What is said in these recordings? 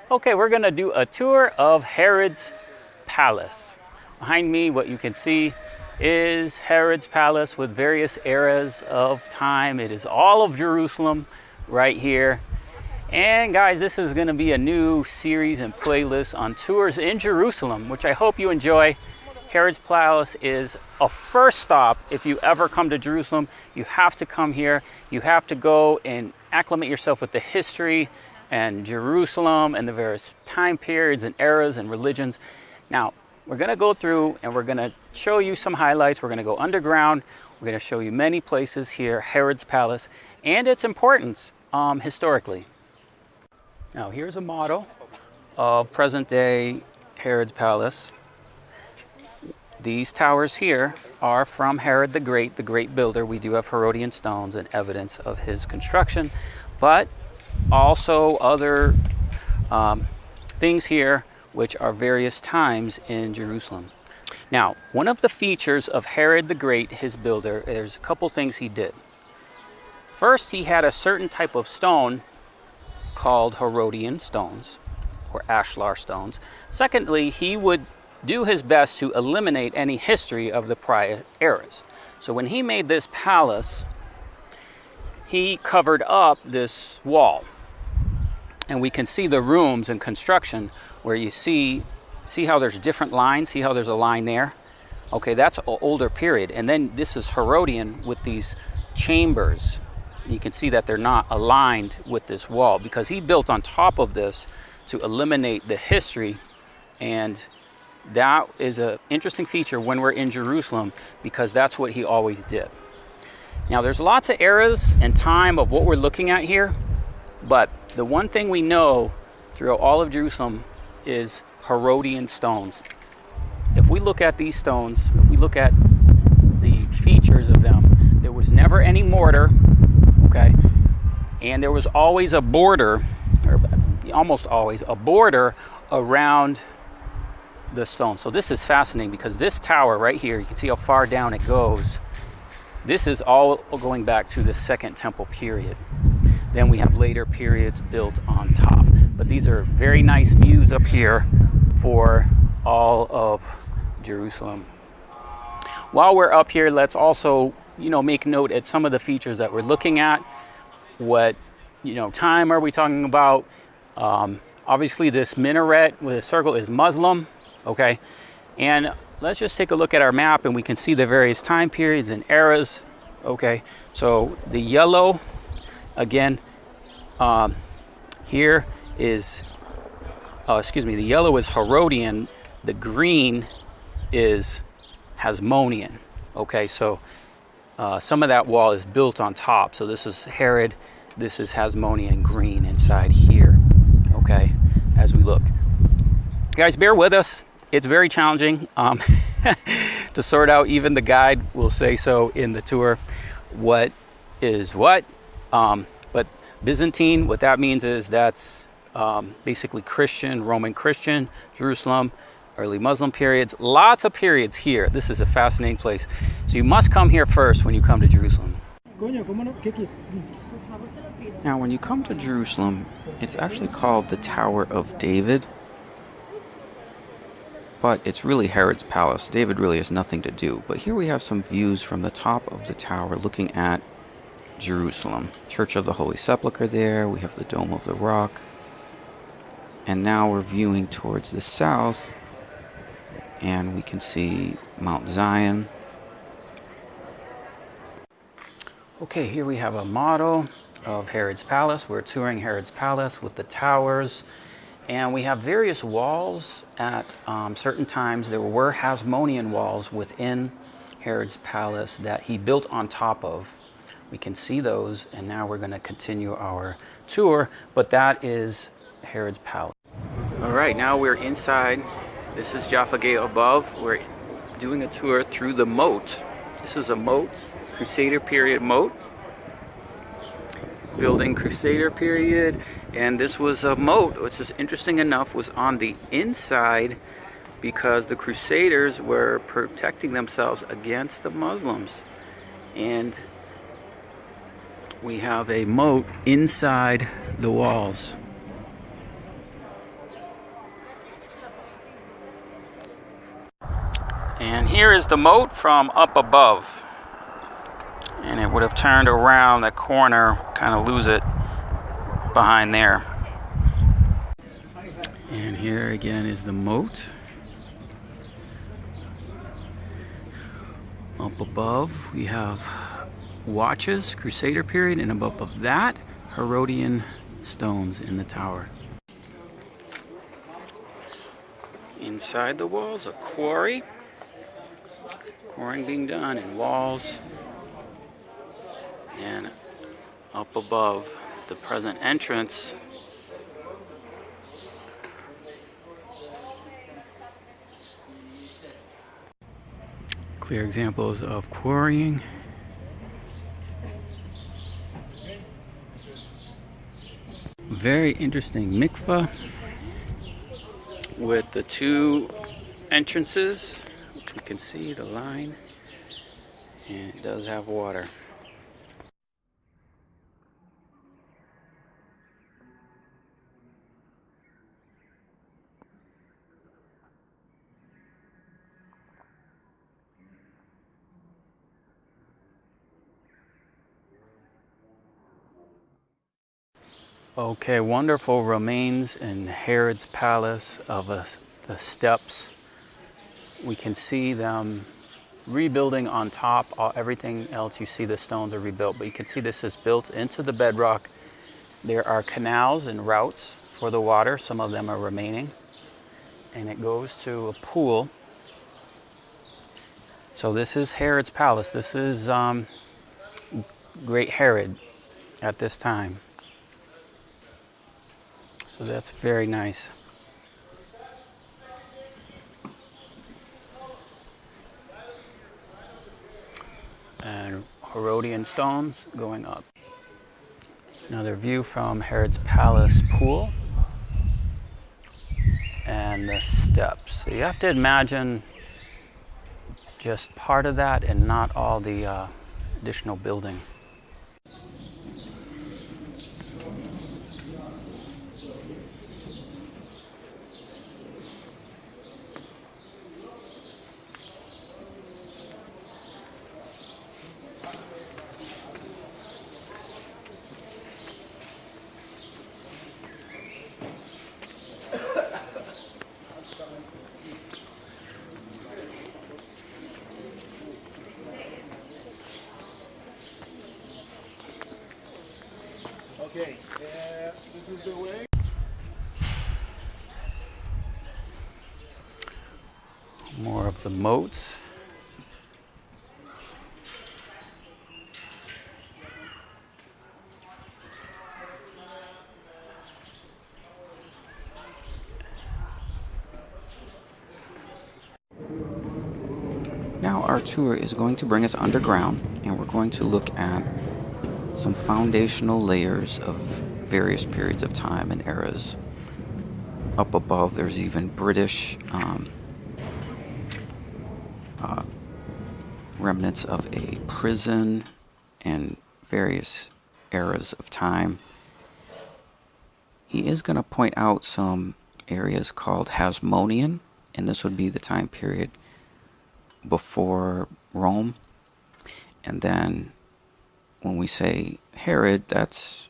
Okay, we're going to do a tour of Herod's palace. Behind me, what you can see is Herod's palace with various eras of time. It is all of Jerusalem right here. And guys, this is going to be a new series and playlist on tours in Jerusalem, which I hope you enjoy. Herod's Palace is a first stop. If you ever come to Jerusalem, you have to come here. You have to go and acclimate yourself with the history and Jerusalem and the various time periods and eras and religions. Now, we're going to go through and we're going to show you some highlights. We're going to go underground. We're going to show you many places here, Herod's Palace, and its importance historically. Now, here's a model of present-day Herod's Palace. These towers here are from Herod the great builder. We do have Herodian stones and evidence of his construction, but also other things here which are various times in Jerusalem. Now, one of the features of Herod the Great, his builder, there's a couple things he did. First, he had a certain type of stone called Herodian stones or ashlar stones. Secondly, he would do his best to eliminate any history of the prior eras. So when he made this palace, he covered up this wall. And we can see the rooms and construction where you see how there's different lines. See how there's a line there? Okay, that's an older period. And then this is Herodian with these chambers. You can see that they're not aligned with this wall because he built on top of this to eliminate the history. And that is an interesting feature when we're in Jerusalem because that's what he always did. Now, there's lots of eras and time of what we're looking at here, but the one thing we know throughout all of Jerusalem is Herodian stones. If we look at these stones, if we look at the features of them, there was never any mortar, okay? And there was always a border, or almost always a border around the stone. So this is fascinating because this tower right here, you can see how far down it goes. This is all going back to the Second Temple period. Then we have later periods built on top. But these are very nice views up here for all of Jerusalem. While we're up here, let's also, make note at some of the features that we're looking at. What, time are we talking about? Obviously, this minaret with a circle is Muslim, okay? And let's just take a look at our map and we can see the various time periods and eras, okay? So the yellow, again, here is, the yellow is Herodian, the green is Hasmonean, okay? So some of that wall is built on top. So this is Herod, this is Hasmonean green inside here, okay, as we look. Guys, bear with us. It's very challenging to sort out. Even the guide will say so in the tour, what is what. But Byzantine, what that means is that's basically Christian, Roman Christian, Jerusalem, early Muslim periods. Lots of periods here. This is a fascinating place. So you must come here first when you come to Jerusalem. Now, when you come to Jerusalem, it's actually called the Tower of David. But it's really Herod's palace. David really has nothing to do. But here we have some views from the top of the tower looking at Jerusalem. Church of the Holy Sepulchre there. We have the Dome of the Rock. And now we're viewing towards the south. And we can see Mount Zion. Okay, here we have a model of Herod's palace. We're touring Herod's palace with the towers. And we have various walls at certain times. There were Hasmonean walls within Herod's palace that he built on top of. We can see those, and now we're going to continue our tour, but that is Herod's palace. All right, now we're inside. This is Jaffa Gate above. We're doing a tour through the moat. This is a moat, Crusader period moat. Building Crusader period, and this was a moat, which is interesting enough, was on the inside because the Crusaders were protecting themselves against the Muslims. And we have a moat inside the walls. And here is the moat from up above. And it would have turned around the corner, kind of lose it behind there. And here again is the moat. Up above we have watches, Crusader period, and above that, Herodian stones in the tower. Inside the walls, a quarry. Quarrying being done in walls. And up above, the present entrance. Clear examples of quarrying. Very interesting mikveh with the two entrances. You can see the line, and it does have water. Okay, wonderful remains in Herod's palace of the steps. We can see them rebuilding on top. Everything else you see, the stones are rebuilt, but you can see this is built into the bedrock. There are canals and routes for the water. Some of them are remaining. And it goes to a pool. So this is Herod's palace. This is Great Herod at this time. So that's very nice. And Herodian stones going up. Another view from Herod's palace pool. And the steps. So you have to imagine just part of that and not all the additional building. Okay, this is the way. More of the moats. Now our tour is going to bring us underground, and we're going to look at some foundational layers of various periods of time and eras. Up above, there's even British remnants of a prison and various eras of time. He is going to point out some areas called Hasmonean, and this would be the time period before Rome. And then when we say Herod, that's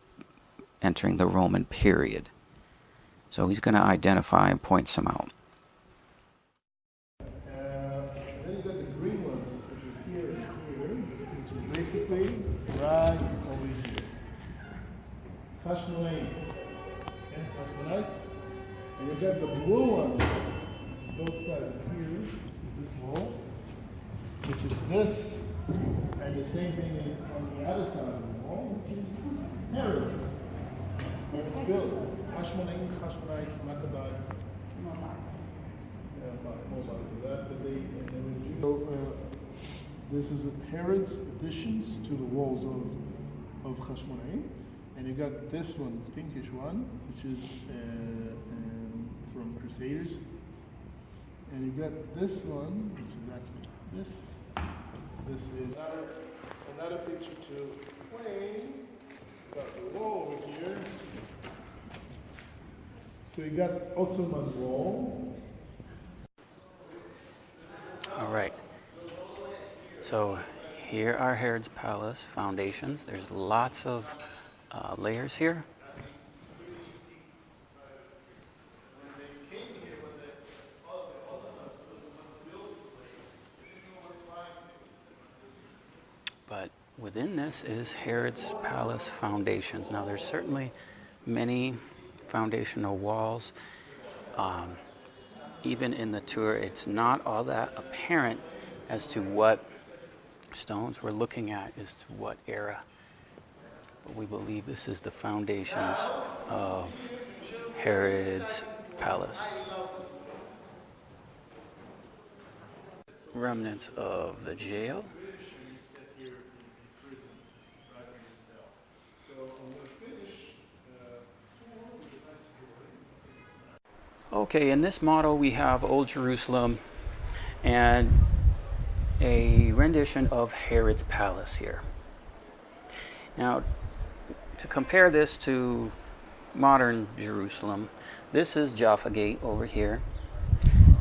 entering the Roman period. So he's going to identify and point some out. Then you got the green ones, which is here and here, which is basically right over here. Hashmonaim. Okay, Hashmonites. And you got the blue ones, both sides here, this wall, which is this. And the same thing is on the other side of the wall, which is Herods. Where it's built. Hashmonaim, Hashmonites, Maccabites. Yeah, Moabite. So that the date and then so, this is Herod's additions to the walls of Hashmonaim. And you got this one, pinkish one, which is from Crusaders. And you got this one, which is actually this. This is another picture to explain about the wall over here. So you got Ottoman wall. All right. So here are Herod's palace foundations. There's lots of layers here. But within this is Herod's palace foundations. Now there's certainly many foundational walls. Even in the tour, it's not all that apparent as to what stones we're looking at, as to what era. But we believe this is the foundations of Herod's palace. Remnants of the jail. Okay, in this model we have Old Jerusalem and a rendition of Herod's palace here. Now, to compare this to modern Jerusalem, this is Jaffa Gate over here,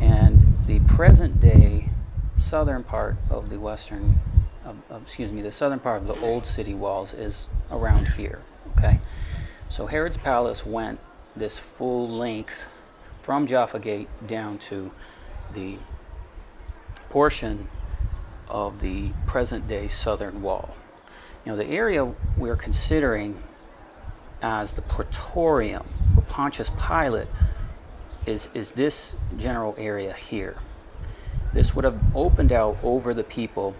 and the present day southern part of the the southern part of the old city walls is around here. Okay, so Herod's palace went this full length from Jaffa Gate down to the portion of the present-day southern wall. Now, the area we're considering as the Praetorium, where Pontius Pilate is this general area here. This would have opened out over the people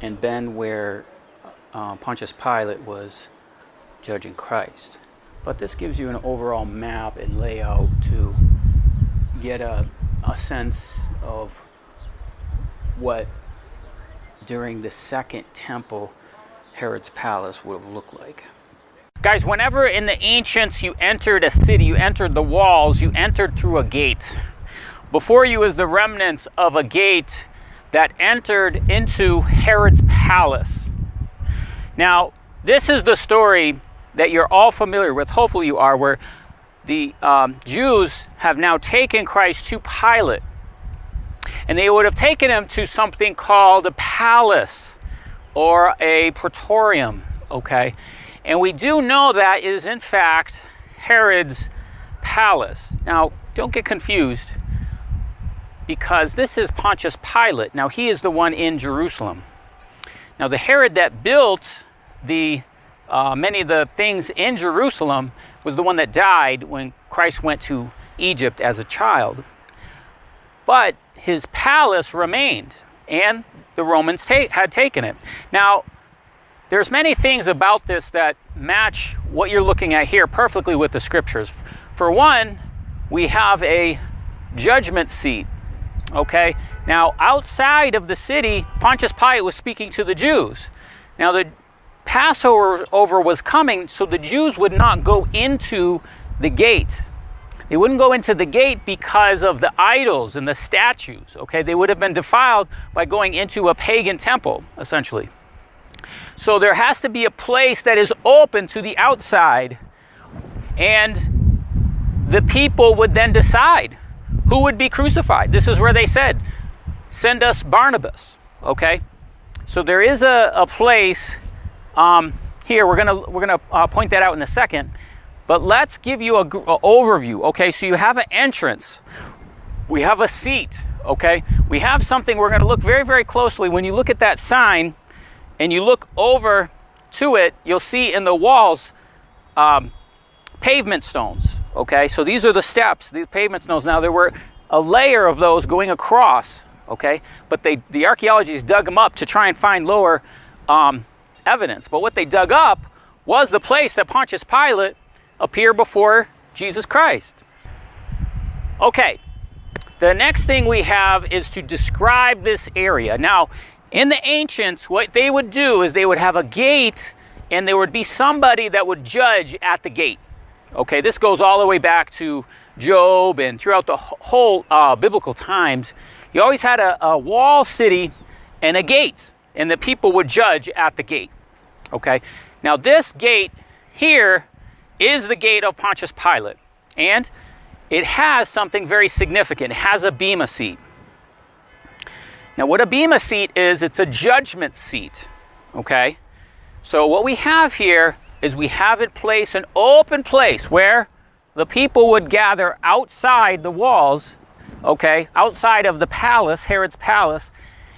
and been where Pontius Pilate was judging Christ. But this gives you an overall map and layout to get a sense of what during the Second Temple Herod's palace would have looked like. Guys, whenever in the ancients you entered a city, you entered the walls, you entered through a gate. Before you is the remnants of a gate that entered into Herod's palace. Now, this is the story that you're all familiar with, hopefully you are, where the Jews have now taken Christ to Pilate. And they would have taken him to something called a palace or a Praetorium, okay? And we do know that is in fact Herod's palace. Now, don't get confused, because this is Pontius Pilate. Now, he is the one in Jerusalem. Now, the Herod that built the many of the things in Jerusalem was the one that died when Christ went to Egypt as a child. But his palace remained, and the Romans had taken it. Now, there's many things about this that match what you're looking at here perfectly with the scriptures. For one, we have a judgment seat, okay? Now, outside of the city, Pontius Pilate was speaking to the Jews. Now, the Passover was coming, so the Jews would not go into the gate. They wouldn't go into the gate because of the idols and the statues, okay? They would have been defiled by going into a pagan temple, essentially. So there has to be a place that is open to the outside, and the people would then decide who would be crucified. This is where they said, send us Barnabas, okay? So there is a place here. We're gonna point that out in a second, but let's give you an overview. Okay, so you have an entrance, we have a seat, okay, we have something. We're going to look very, very closely. When you look at that sign and you look over to it, you'll see in the walls pavement stones. Okay, so these are the steps, these pavement stones. Now, there were a layer of those going across, okay, but the archaeologists dug them up to try and find lower evidence. But what they dug up was the place that Pontius Pilate appeared before Jesus Christ. Okay, the next thing we have is to describe this area. Now, in the ancients, what they would do is they would have a gate, and there would be somebody that would judge at the gate. Okay, this goes all the way back to Job, and throughout the whole biblical times, you always had a wall city and a gate, and the people would judge at the gate. Okay, now this gate here is the gate of Pontius Pilate, and it has something very significant. It has a bema seat. Now, what a bema seat is, it's a judgment seat, okay? So what we have here is we have it placed, an open place where the people would gather outside the walls, okay, outside of the palace, Herod's palace,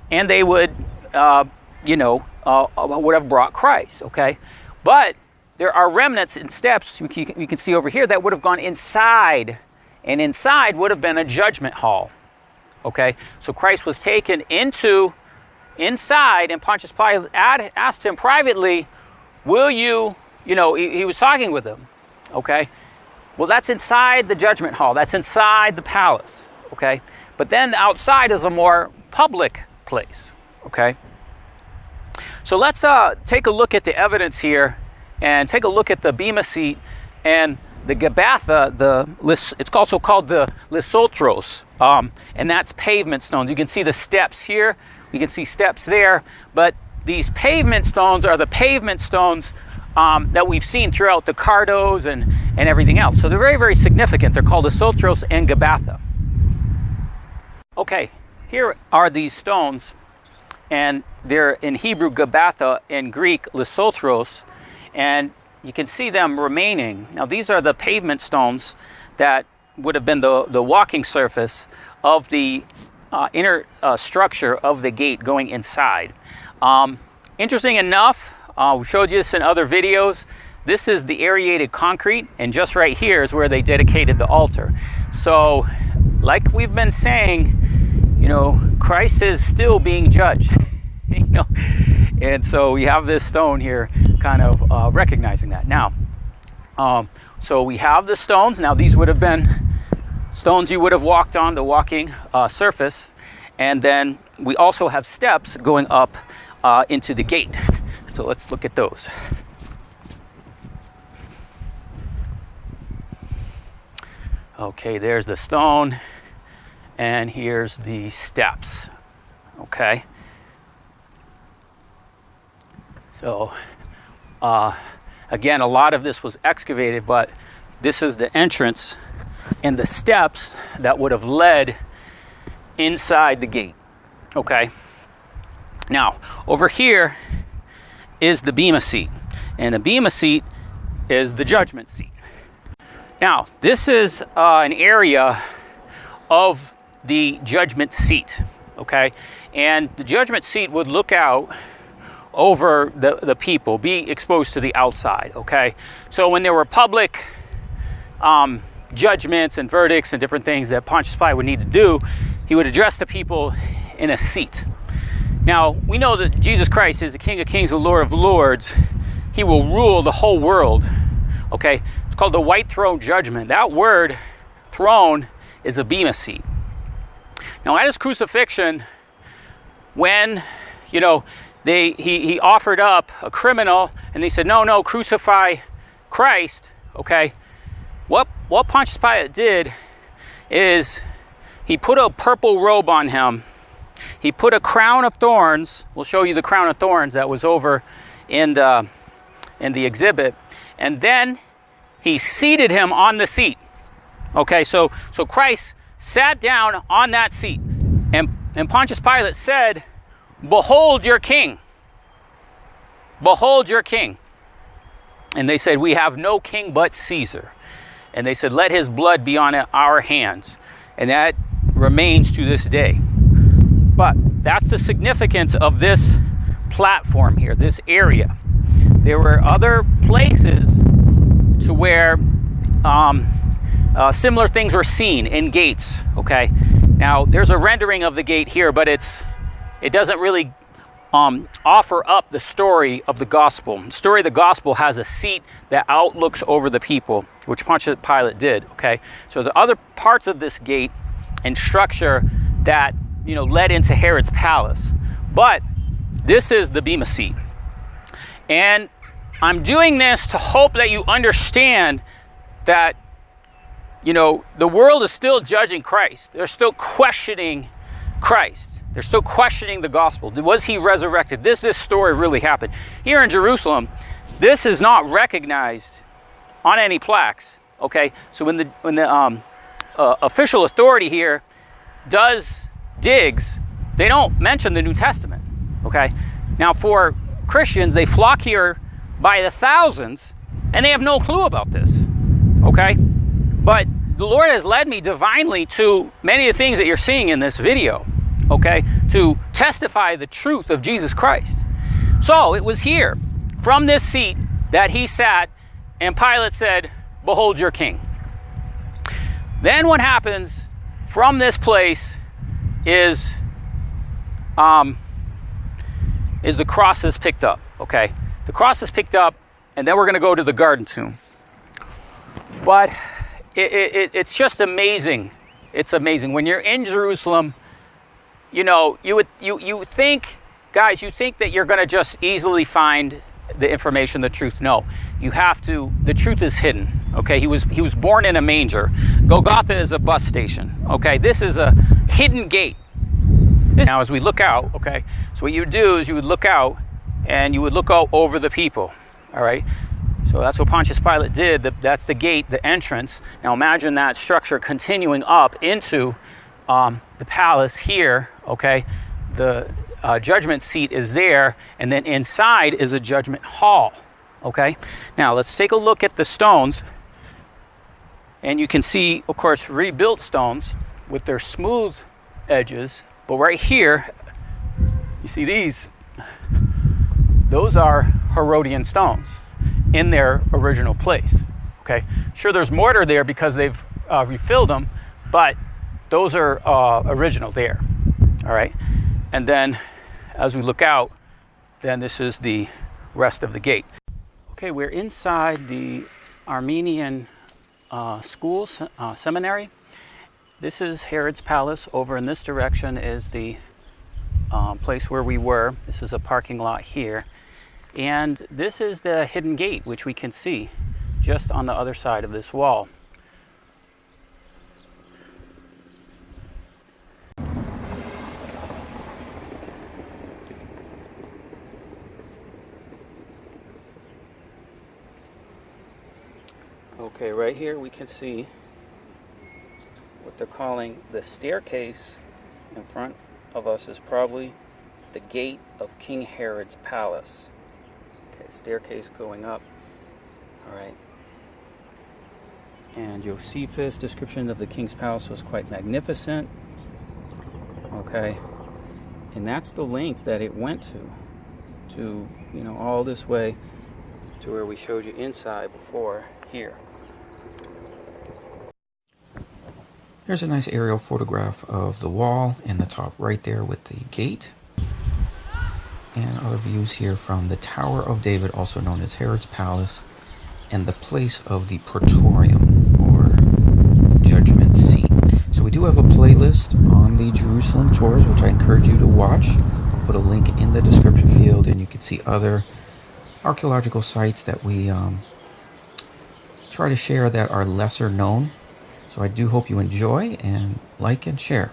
and they would, would have brought Christ, okay? But there are remnants and steps, you can see over here, that would have gone inside, and inside would have been a judgment hall, okay? So Christ was taken inside, and Pontius Pilate asked him privately, will you, he was talking with him, okay? Well, that's inside the judgment hall. That's inside the palace, okay? But then outside is a more public place, okay? So let's take a look at the evidence here and take a look at the bema seat and the Gabbatha, it's also called the Lysotros, and that's pavement stones. You can see the steps here. You can see steps there. But these pavement stones are the pavement stones that we've seen throughout the Cardos and everything else. So they're very, very significant. They're called Lysotros and Gabbatha. Okay, here are these stones, and they're in Hebrew Gabbatha, in Greek Lysotros, and you can see them remaining. Now these are the pavement stones that would have been the walking surface of the inner structure of the gate going inside. Interesting enough, we showed you this in other videos. This is the aerated concrete, and just right here is where they dedicated the altar. So, like we've been saying, Christ is still being judged, and so we have this stone here, kind of recognizing that. Now, so we have the stones. Now, these would have been stones you would have walked on, the walking surface, and then we also have steps going up into the gate. So let's look at those. Okay, there's the stone, and here's the steps. Okay. So, again, a lot of this was excavated, but this is the entrance and the steps that would have led inside the gate. Okay. Now, over here is the bema seat, and the bema seat is the judgment seat. Now, this is an area of the judgment seat, okay? And the judgment seat would look out over the people, be exposed to the outside, okay? So when there were public judgments and verdicts and different things that Pontius Pilate would need to do, he would address the people in a seat. Now, we know that Jesus Christ is the King of Kings, the Lord of Lords. He will rule the whole world, okay? It's called the white throne judgment. That word, throne, is a bema seat. Now, at his crucifixion, when, he offered up a criminal, and they said, no, crucify Christ, okay? What Pontius Pilate did is he put a purple robe on him. He put a crown of thorns. We'll show you the crown of thorns that was over in the exhibit. And then he seated him on the seat. Okay, so Christ sat down on that seat. And Pontius Pilate said, "Behold your king. Behold your king." And they said, "We have no king but Caesar." And they said, "Let his blood be on our hands." And that remains to this day. But that's the significance of this platform here, this area. There were other places to where similar things were seen in gates, okay? Now, there's a rendering of the gate here, but it doesn't really offer up the story of the gospel. The story of the gospel has a seat that outlooks over the people, which Pontius Pilate did, okay? So the other parts of this gate and structure that led into Herod's palace. But this is the bema seat. And I'm doing this to hope that you understand that, the world is still judging Christ. They're still questioning Christ. They're still questioning the gospel. Was he resurrected? This story really happened. Here in Jerusalem, this is not recognized on any plaques, okay? So when the official authority here digs, they don't mention the New Testament, okay? Now, for Christians, they flock here by the thousands, and they have no clue about this, okay? But the Lord has led me divinely to many of the things that you're seeing in this video, okay, to testify the truth of Jesus Christ. So it was here, from this seat, that he sat, and Pilate said, "Behold your king." Then what happens from this place is the cross is picked up, okay? The cross is picked up, and then we're going to go to the garden tomb. But it's just amazing. It's amazing. When you're in Jerusalem, you know, you think, guys, you think that you're going to just easily find the information, the truth. No, you have to. The truth is hidden. Okay, he was born in a manger. Golgotha is a bus station. Okay, this is a hidden gate. Now, as we look out, okay, so what you would do is you would look out, and you would look out over the people. All right. So that's what Pontius Pilate did. That's the gate, the entrance. Now imagine that structure continuing up into the palace here, okay? The judgment seat is there, and then inside is a judgment hall, okay? Now let's take a look at the stones, and you can see, of course, rebuilt stones with their smooth edges, but right here, you see these, those are Herodian stones in their original place, okay? Sure, there's mortar there because they've refilled them, but those are original there, all right? And then as we look out, then this is the rest of the gate. Okay, we're inside the Armenian school, seminary. This is Herod's palace. Over in this direction is the place where we were. This is a parking lot here. And this is the hidden gate, which we can see just on the other side of this wall. Okay, right here we can see what they're calling the staircase in front of us is probably the gate of King Herod's palace. Okay, staircase going up. All right. And Josephus' description of the king's palace was quite magnificent. Okay. And that's the link that it went to, you know, all this way to where we showed you inside before here. Here's a nice aerial photograph of the wall in the top right there with the gate. And other views here from the Tower of David, also known as Herod's Palace, and the place of the Praetorium, or Judgment Seat. So we do have a playlist on the Jerusalem tours, which I encourage you to watch. I'll put a link in the description field, and you can see other archaeological sites that we try to share that are lesser known. So I do hope you enjoy, and like and share.